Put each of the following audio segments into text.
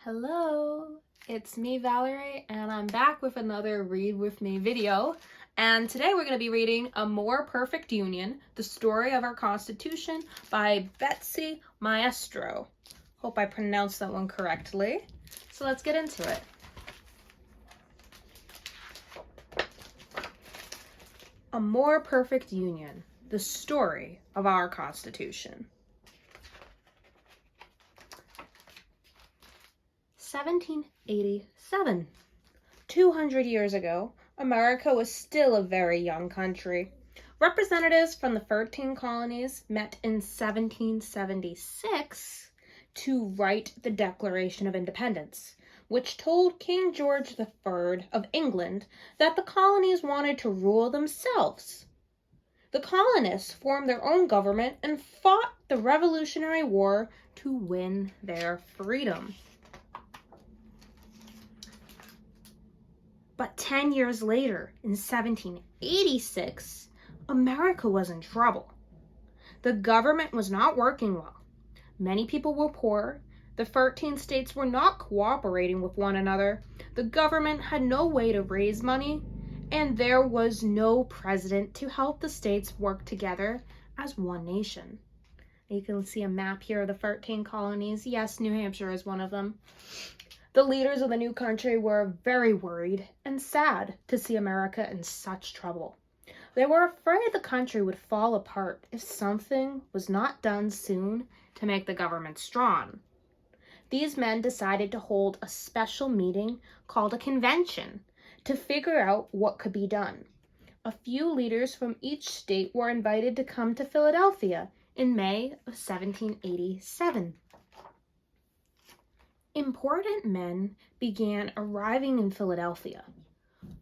Hello, it's me, Valerie, and I'm back with another Read With Me video. And today we're going to be reading A More Perfect Union, the Story of Our Constitution by Betsy, Maestro. Hope I pronounced that one correctly. So let's get into it. A More Perfect Union, the Story of Our Constitution. 1787. 200 years ago, America was still a very young country. Representatives from the 13 colonies met in 1776 to write the Declaration of Independence, which told King George III of England that the colonies wanted to rule themselves. The colonists formed their own government and fought the Revolutionary War to win their freedom. But 10 years later, in 1786, America was in trouble. The government was not working well. Many people were poor. The 13 states were not cooperating with one another. The government had no way to raise money, and there was no president to help the states work together as one nation. You can see a map here of the 13 colonies. Yes, New Hampshire is one of them. The leaders of the new country were very worried and sad to see America in such trouble. They were afraid the country would fall apart if something was not done soon to make the government strong. These men decided to hold a special meeting called a convention to figure out what could be done. A few leaders from each state were invited to come to Philadelphia in May of 1787. Important men began arriving in Philadelphia.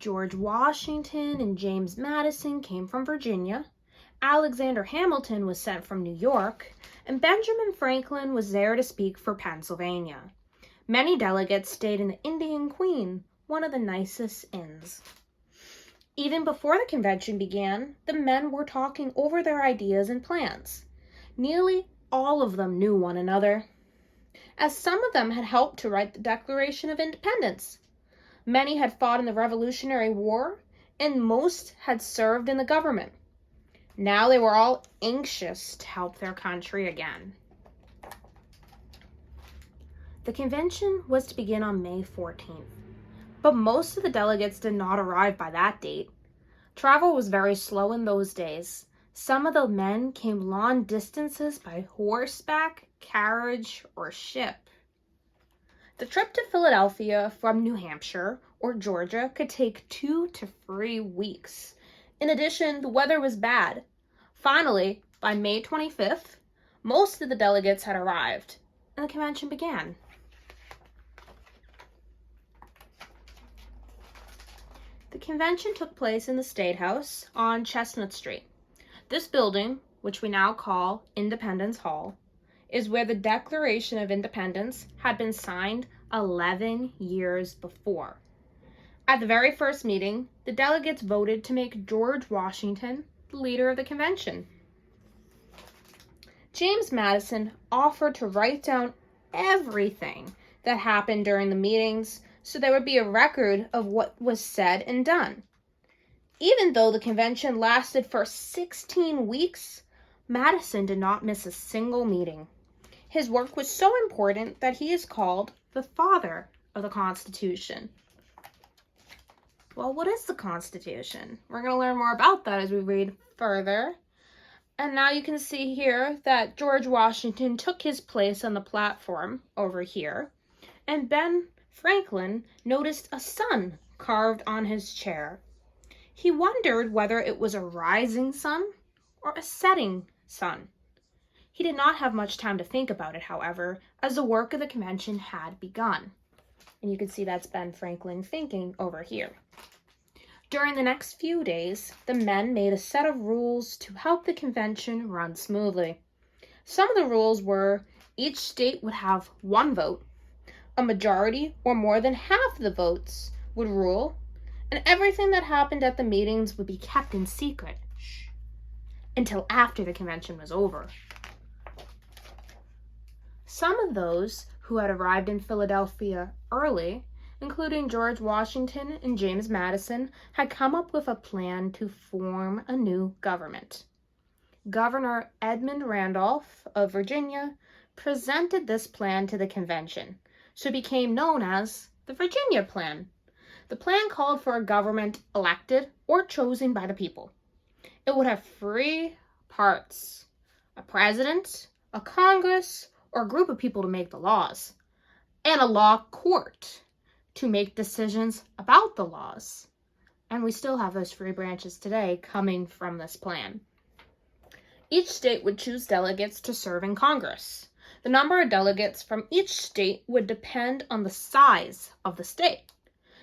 George Washington and James Madison came from Virginia. Alexander Hamilton was sent from New York, and Benjamin Franklin was there to speak for Pennsylvania. Many delegates stayed in the Indian Queen, one of the nicest inns. Even before the convention began, the men were talking over their ideas and plans. Nearly all of them knew one another, as some of them had helped to write the Declaration of Independence. Many had fought in the Revolutionary War, and most had served in the government. Now they were all anxious to help their country again. The convention was to begin on May 14th, but most of the delegates did not arrive by that date. Travel was very slow in those days. Some of the men came long distances by horseback, carriage, or ship. The trip to Philadelphia from New Hampshire or Georgia could take 2 to 3 weeks. In addition, the weather was bad. Finally, by May 25th, most of the delegates had arrived, and the convention began. The convention took place in the State House on Chestnut Street. This building, which we now call Independence Hall, is where the Declaration of Independence had been signed 11 years before. At the very first meeting, the delegates voted to make George Washington the leader of the convention. James Madison offered to write down everything that happened during the meetings so there would be a record of what was said and done. Even though the convention lasted for 16 weeks, Madison did not miss a single meeting. His work was so important that he is called the father of the Constitution. Well, what is the Constitution? We're going to learn more about that as we read further. And now you can see here that George Washington took his place on the platform over here, and Ben Franklin noticed a sun carved on his chair. He wondered whether it was a rising sun or a setting sun. He did not have much time to think about it, however, as the work of the convention had begun. And you can see that's Ben Franklin thinking over here. During the next few days, the men made a set of rules to help the convention run smoothly. Some of the rules were each state would have one vote, a majority or more than half the votes would rule, and everything that happened at the meetings would be kept in secret until after the convention was over. Some of those who had arrived in Philadelphia early, including George Washington and James Madison, had come up with a plan to form a new government. Governor Edmund Randolph of Virginia presented this plan to the convention, so it became known as the Virginia Plan. The plan called for a government elected or chosen by the people. It would have three parts: a president, a Congress, or a group of people to make the laws, and a law court to make decisions about the laws. And we still have those three branches today coming from this plan. Each state would choose delegates to serve in Congress. The number of delegates from each state would depend on the size of the state.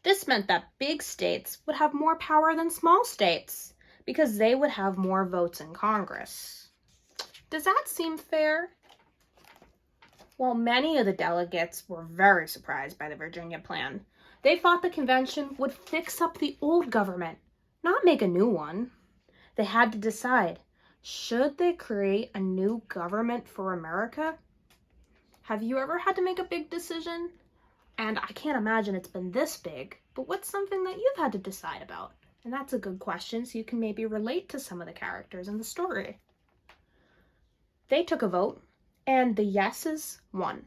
This meant that big states would have more power than small states because they would have more votes in Congress. Does that seem fair? Well, many of the delegates were very surprised by the Virginia Plan. They thought the convention would fix up the old government, not make a new one. They had to decide, should they create a new government for America? Have you ever had to make a big decision? And I can't imagine it's been this big, but what's something that you've had to decide about? And that's a good question, so you can maybe relate to some of the characters in the story. They took a vote, and the yeses won.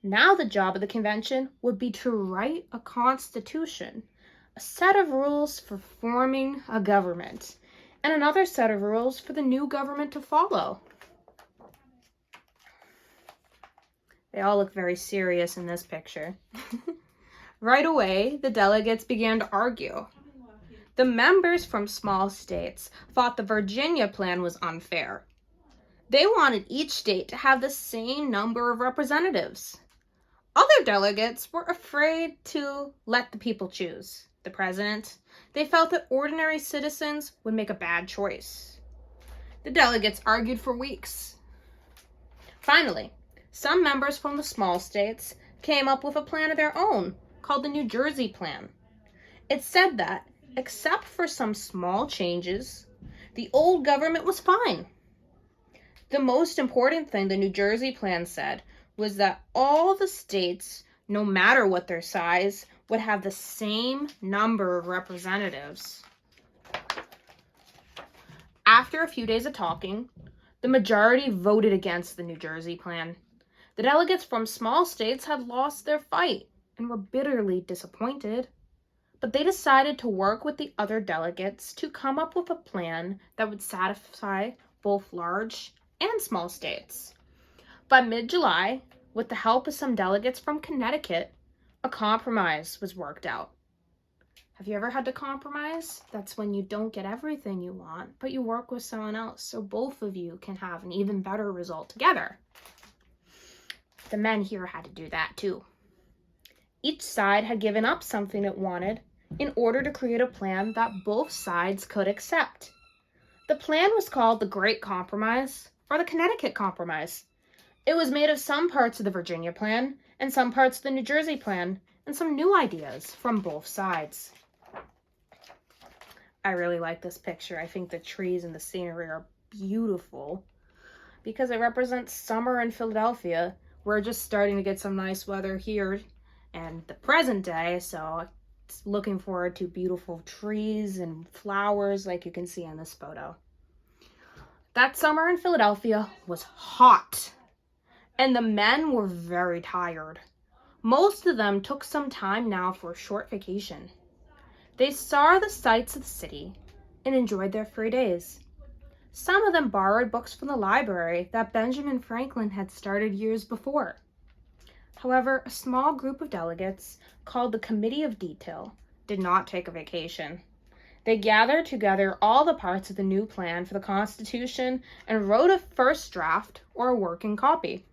Now the job of the convention would be to write a constitution, a set of rules for forming a government, and another set of rules for the new government to follow. They all look very serious in this picture. Right away, the delegates began to argue. The members from small states thought the Virginia Plan was unfair. They wanted each state to have the same number of representatives. Other delegates were afraid to let the people choose the president. They felt that ordinary citizens would make a bad choice. The delegates argued for weeks. Finally, some members from the small states came up with a plan of their own called the New Jersey Plan. It said that, except for some small changes, the old government was fine. The most important thing the New Jersey Plan said was that all the states, no matter what their size, would have the same number of representatives. After a few days of talking, the majority voted against the New Jersey Plan. The delegates from small states had lost their fight and were bitterly disappointed. But they decided to work with the other delegates to come up with a plan that would satisfy both large and small states. By mid-July, with the help of some delegates from Connecticut, a compromise was worked out. Have you ever had to compromise? That's when you don't get everything you want, but you work with someone else so both of you can have an even better result together. The men here had to do that too. Each side had given up something it wanted in order to create a plan that both sides could accept. The plan was called the Great Compromise or the Connecticut Compromise. It was made of some parts of the Virginia Plan and some parts of the New Jersey Plan and some new ideas from both sides. I really like this picture. I think the trees and the scenery are beautiful because it represents summer in Philadelphia. We're just starting to get some nice weather here and the present day, so it's looking forward to beautiful trees and flowers like you can see in this photo. That summer in Philadelphia was hot, and the men were very tired. Most of them took some time now for a short vacation. They saw the sights of the city and enjoyed their 3 days. Some of them borrowed books from the library that Benjamin Franklin had started years before. However, a small group of delegates, called the Committee of Detail, did not take a vacation. They gathered together all the parts of the new plan for the Constitution and wrote a first draft or a working copy.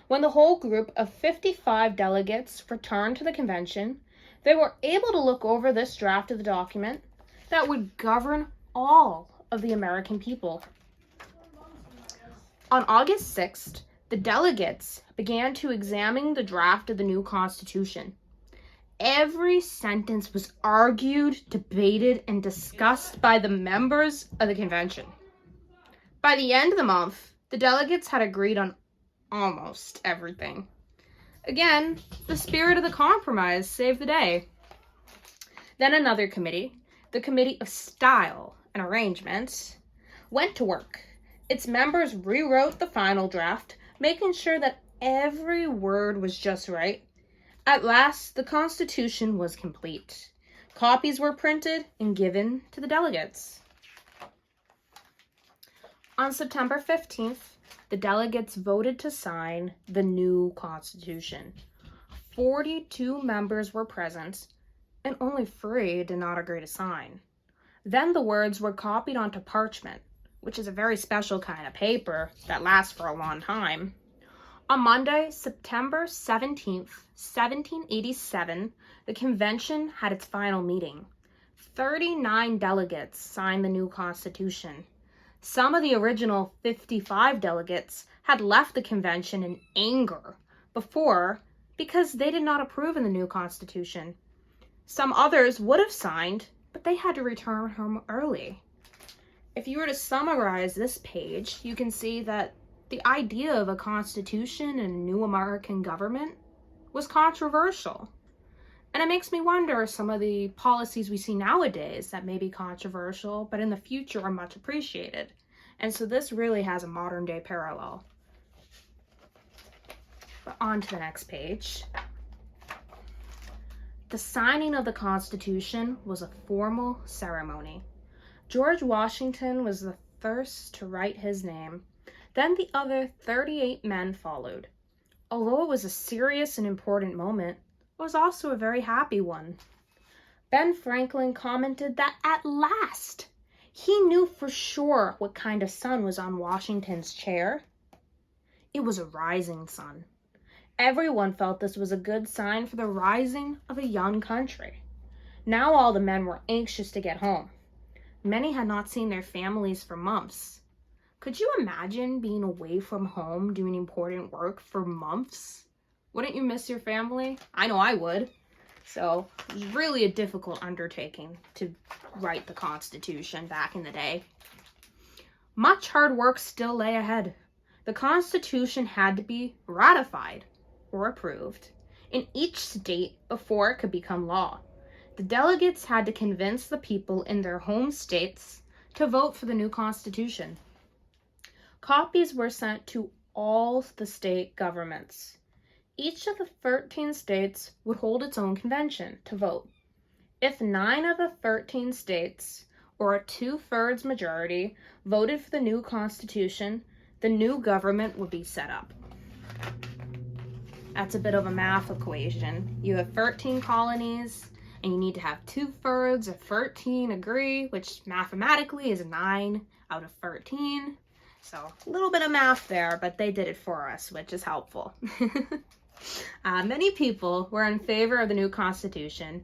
When the whole group of 55 delegates returned to the convention, they were able to look over this draft of the document that would govern all of the American people. On August 6th, the delegates began to examine the draft of the new Constitution. Every sentence was argued, debated, and discussed by the members of the convention. By the end of the month, the delegates had agreed on almost everything. Again, the spirit of the compromise saved the day. Then another committee, the Committee of Style and Arrangement, went to work. Its members rewrote the final draft, making sure that every word was just right. At last, the Constitution was complete. Copies were printed and given to the delegates. On September 15th, the delegates voted to sign the new Constitution. 42 members were present, and only 3 did not agree to sign. Then the words were copied onto parchment, which is a very special kind of paper that lasts for a long time. On Monday, September 17th, 1787, the convention had its final meeting. 39 delegates signed the new Constitution. Some of the original 55 delegates had left the convention in anger before because they did not approve of the new Constitution. Some others would have signed, but they had to return home early. If you were to summarize this page, you can see that the idea of a constitution and a new American government was controversial. And it makes me wonder some of the policies we see nowadays that may be controversial, but in the future are much appreciated. And so this really has a modern day parallel. But on to the next page. The signing of the Constitution was a formal ceremony. George Washington was the first to write his name. Then the other 38 men followed. Although it was a serious and important moment, it was also a very happy one. Ben Franklin commented that at last he knew for sure what kind of sun was on Washington's chair. It was a rising sun. Everyone felt this was a good sign for the rising of a young country. Now all the men were anxious to get home. Many had not seen their families for months. Could you imagine being away from home doing important work for months? Wouldn't you miss your family? I know I would. So it was really a difficult undertaking to write the Constitution back in the day. Much hard work still lay ahead. The Constitution had to be ratified or approved in each state before it could become law. The delegates had to convince the people in their home states to vote for the new Constitution. Copies were sent to all the state governments. Each of the 13 states would hold its own convention to vote. If 9 of the 13 states, or a 2/3 majority, voted for the new Constitution, the new government would be set up. That's a bit of a math equation. You have 13 colonies, and you need to have 2/3 of 13 agree, which mathematically is 9 out of 13. So a little bit of math there, but they did it for us, which is helpful. Many people were in favor of the new Constitution,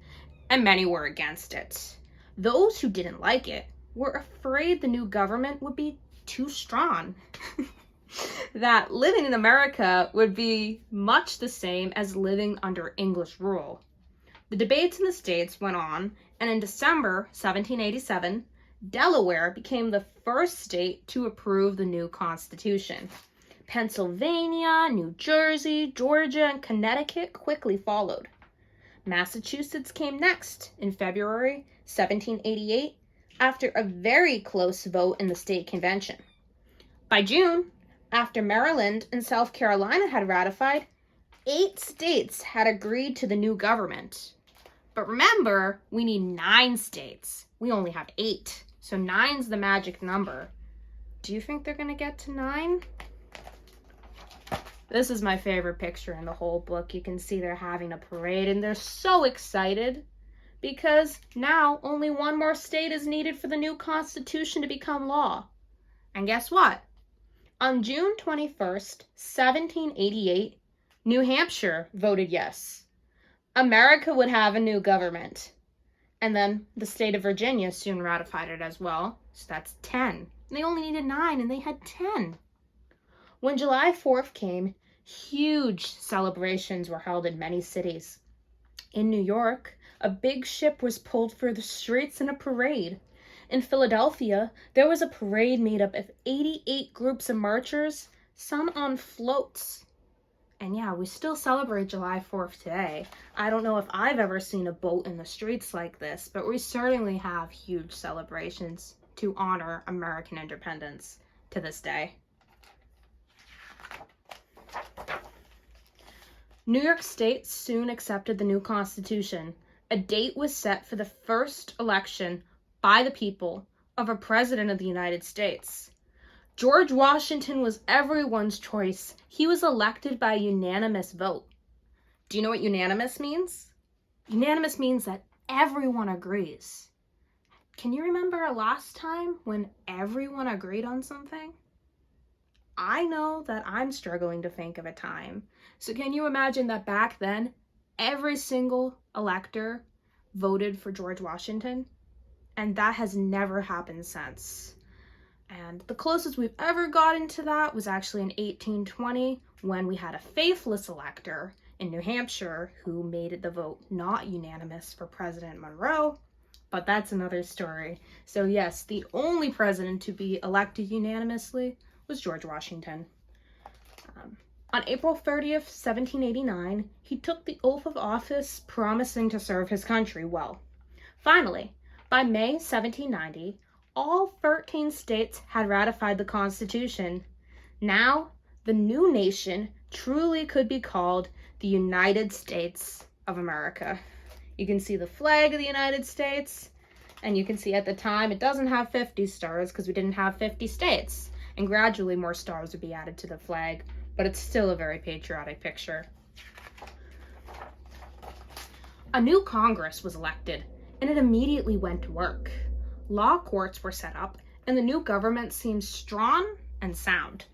and many were against it. Those who didn't like it were afraid the new government would be too strong. That living in America would be much the same as living under English rule. The debates in the states went on, and in December 1787, Delaware became the first state to approve the new Constitution. Pennsylvania, New Jersey, Georgia, and Connecticut quickly followed. Massachusetts came next in February 1788 after a very close vote in the state convention. By June, after Maryland and South Carolina had ratified, 8 states had agreed to the new government. But remember, we need 9 states. We only have 8, so 9's the magic number. Do you think they're going to get to 9? This is my favorite picture in the whole book. You can see they're having a parade, and they're so excited because now only 1 more state is needed for the new Constitution to become law. And guess what? On June 21st, 1788, New Hampshire voted yes. America would have a new government. And then the state of Virginia soon ratified it as well. So that's 10. They only needed 9, and they had 10. When July 4th came, huge celebrations were held in many cities. In New York, a big ship was pulled through the streets in a parade. In Philadelphia, there was a parade made up of 88 groups of marchers, some on floats. And yeah, we still celebrate July 4th today. I don't know if I've ever seen a boat in the streets like this, but we certainly have huge celebrations to honor American independence to this day. New York State soon accepted the new Constitution. A date was set for the first election by the people of a president of the United States. George Washington was everyone's choice. He was elected by a unanimous vote. Do you know what unanimous means? Unanimous means that everyone agrees. Can you remember a last time when everyone agreed on something? I know that I'm struggling to think of a time. So can you imagine that back then, every single elector voted for George Washington? And that has never happened since. And the closest we've ever gotten to that was actually in 1820, when we had a faithless elector in New Hampshire who made the vote not unanimous for President Monroe. But that's another story. So yes, the only president to be elected unanimously was George Washington. On April 30th, 1789, he took the oath of office, promising to serve his country well. Finally, by May 1790, all 13 states had ratified the Constitution. Now, the new nation truly could be called the United States of America. You can see the flag of the United States, and you can see at the time it doesn't have 50 stars because we didn't have 50 states. And gradually more stars would be added to the flag, but it's still a very patriotic picture. A new Congress was elected, and it immediately went to work. Law courts were set up, and the new government seemed strong and sound.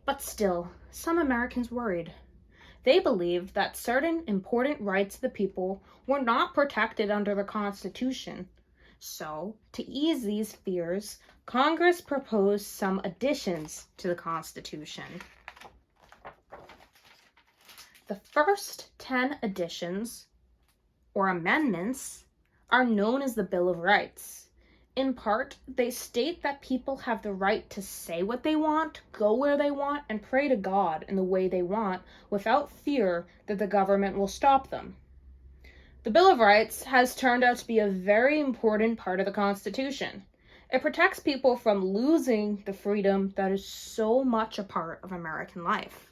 But still, some Americans worried. They believed that certain important rights of the people were not protected under the Constitution. So, to ease these fears, Congress proposed some additions to the Constitution. The first 10 additions, or amendments, are known as the Bill of Rights. In part, they state that people have the right to say what they want, go where they want, and pray to God in the way they want without fear that the government will stop them. The Bill of Rights has turned out to be a very important part of the Constitution. It protects people from losing the freedom that is so much a part of American life.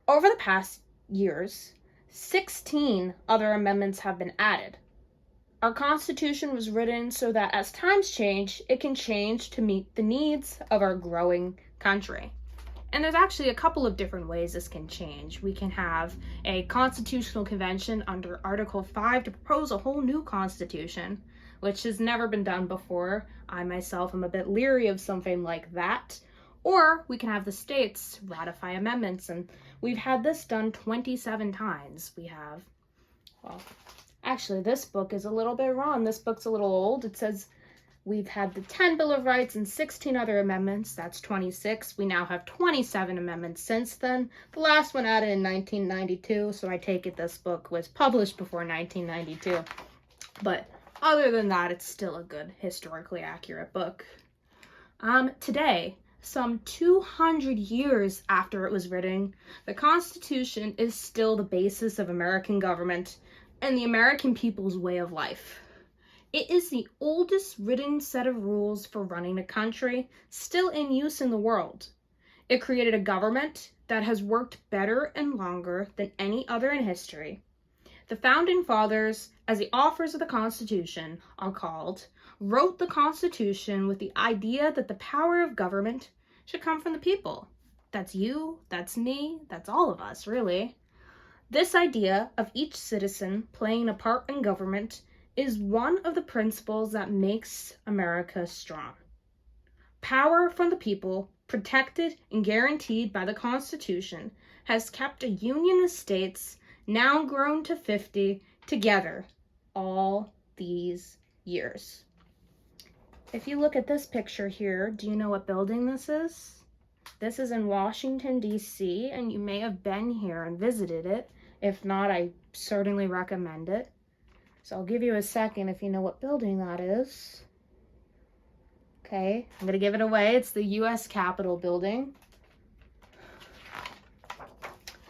Over the past years, 16 other amendments have been added. Our Constitution was written so that as times change, it can change to meet the needs of our growing country. And there's actually a couple of different ways this can change. We can have a constitutional convention under Article 5 to propose a whole new constitution, which has never been done before. I myself am a bit leery of something like that. Or we can have the states ratify amendments, and we've had this done 27 times. We have, actually, this book is a little bit wrong. This book's a little old. It says we've had the 10 Bill of Rights and 16 other amendments. That's 26. We now have 27 amendments since then. The last one added in 1992, so I take it this book was published before 1992. But other than that, it's still a good, historically accurate book. Today, some 200 years after it was written, the Constitution is still the basis of American government and the American people's way of life. It is the oldest written set of rules for running a country still in use in the world. It created a government that has worked better and longer than any other in history. The Founding Fathers, as the authors of the Constitution are called, wrote the Constitution with the idea that the power of government should come from the people. That's you, that's me, that's all of us, really. This idea of each citizen playing a part in government is one of the principles that makes America strong. Power from the people, protected and guaranteed by the Constitution, has kept a union of states, now grown to 50, together all these years. If you look at this picture here, do you know what building this is? This is in Washington, D.C., and you may have been here and visited it. If not, I certainly recommend it. So I'll give you a second if you know what building that is. Okay, I'm going to give it away. It's the U.S. Capitol building.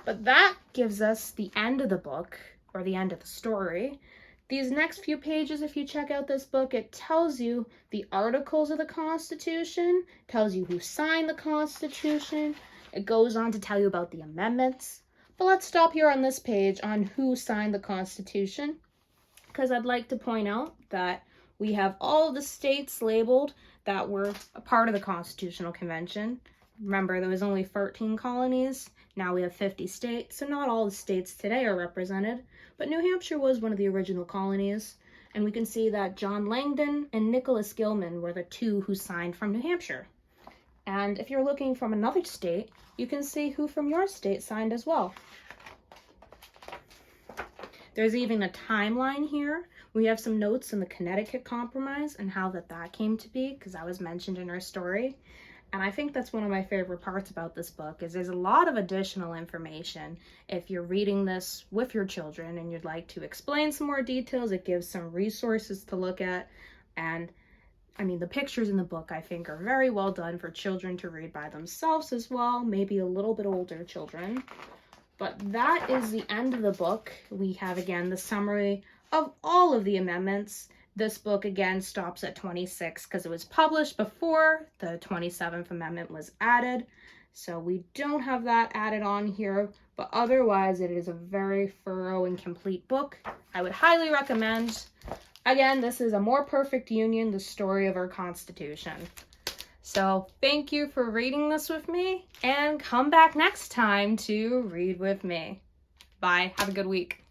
But that gives us the end of the book, or the end of the story. These next few pages, if you check out this book, it tells you the articles of the Constitution, tells you who signed the Constitution. It goes on to tell you about the amendments. But let's stop here on this page on who signed the Constitution, because I'd like to point out that we have all of the states labeled that were a part of the Constitutional Convention. Remember, there was only 13 colonies. Now we have 50 states, so not all the states today are represented, but New Hampshire was one of the original colonies, and we can see that John Langdon and Nicholas Gilman were the two who signed from New Hampshire. And if you're looking from another state, you can see who from your state signed as well. There's even a timeline here. We have some notes on the Connecticut Compromise and how that came to be, because that was mentioned in our story. And I think that's one of my favorite parts about this book, is there's a lot of additional information. If you're reading this with your children and you'd like to explain some more details, it gives some resources to look at. And I mean, the pictures in the book, I think, are very well done for children to read by themselves as well, maybe a little bit older children. But that is the end of the book. We have, again, the summary of all of the amendments. This book, again, stops at 26 because it was published before the 27th Amendment was added. So we don't have that added on here, but otherwise it is a very thorough and complete book. I would highly recommend. Again, this is A More Perfect Union, the story of our Constitution. So thank you for reading this with me, and come back next time to read with me. Bye. Have a good week.